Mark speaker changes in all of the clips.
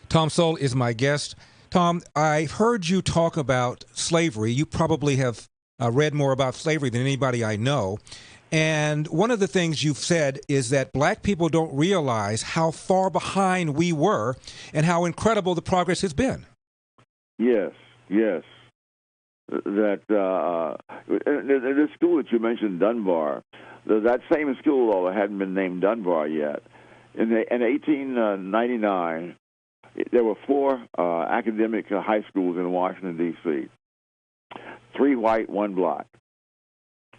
Speaker 1: Tom Sowell is my guest. Tom, I've heard you talk about slavery. You probably have read more about slavery than anybody I know. And one of the things you've said is that black people don't realize how far behind we were and how incredible the progress has been.
Speaker 2: Yes. That the school that you mentioned, Dunbar, that same school, although it hadn't been named Dunbar yet, in 1899, there were four academic high schools in Washington, D.C., 3 white, 1 black.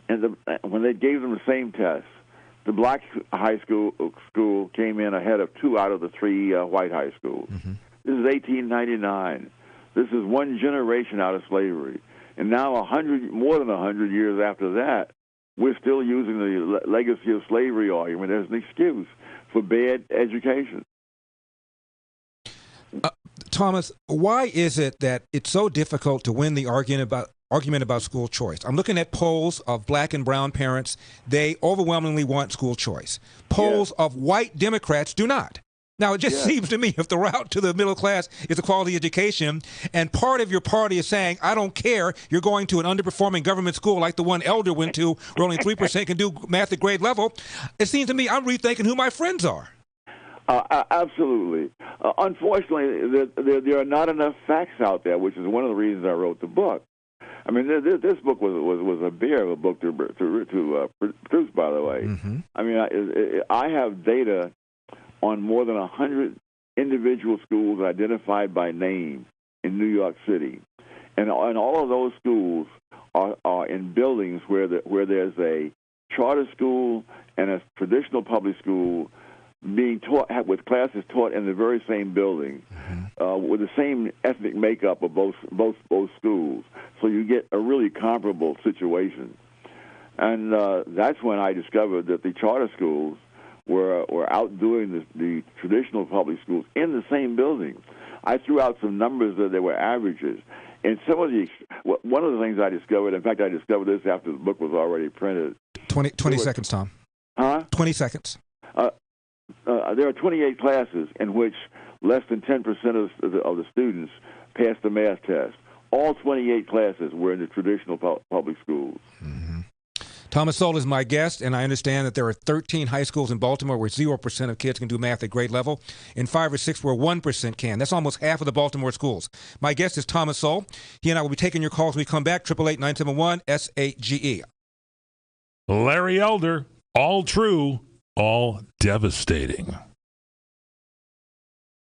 Speaker 2: And when they gave them the same test, the black high school came in ahead of 2 out of the 3 white high schools. Mm-hmm. This is 1899. This is one generation out of slavery. And now, more than 100 years after that, we're still using the legacy of slavery argument as an excuse for bad education.
Speaker 1: Thomas, why is it that it's so difficult to win the argument about school choice? I'm looking at polls of black and brown parents. They overwhelmingly want school choice. Polls of white Democrats do not. Now, it just seems to me if the route to the middle class is a quality education, and part of your party is saying, I don't care, you're going to an underperforming government school like the one Elder went to, where only 3% can do math at grade level, it seems to me I'm rethinking who my friends are.
Speaker 2: Absolutely. Unfortunately, there are not enough facts out there, which is one of the reasons I wrote the book. I mean, this book was a bear of a book to produce, by the way. Mm-hmm. I mean, I have data on more than 100 individual schools identified by name in New York City. And all of those schools are in buildings where there's a charter school and a traditional public school being taught, with classes taught in the very same building, with the same ethnic makeup of both schools. So you get a really comparable situation. And that's when I discovered that the charter schools were outdoing the traditional public schools in the same building. I threw out some numbers that they were averages. And one of the things I discovered, in fact, I discovered this after the book was already printed.
Speaker 1: 20 seconds, Tom.
Speaker 2: Huh?
Speaker 1: 20 seconds.
Speaker 2: There are 28 classes in which less than 10% of the students passed the math test. All 28 classes were in the traditional public schools.
Speaker 1: Mm-hmm. Thomas Sowell is my guest, and I understand that there are 13 high schools in Baltimore where 0% of kids can do math at grade level, and 5 or 6 where 1% can. That's almost half of the Baltimore schools. My guest is Thomas Sowell. He and I will be taking your calls when we come back, 888-971-SAGE.
Speaker 3: Larry Elder, all true, all devastating.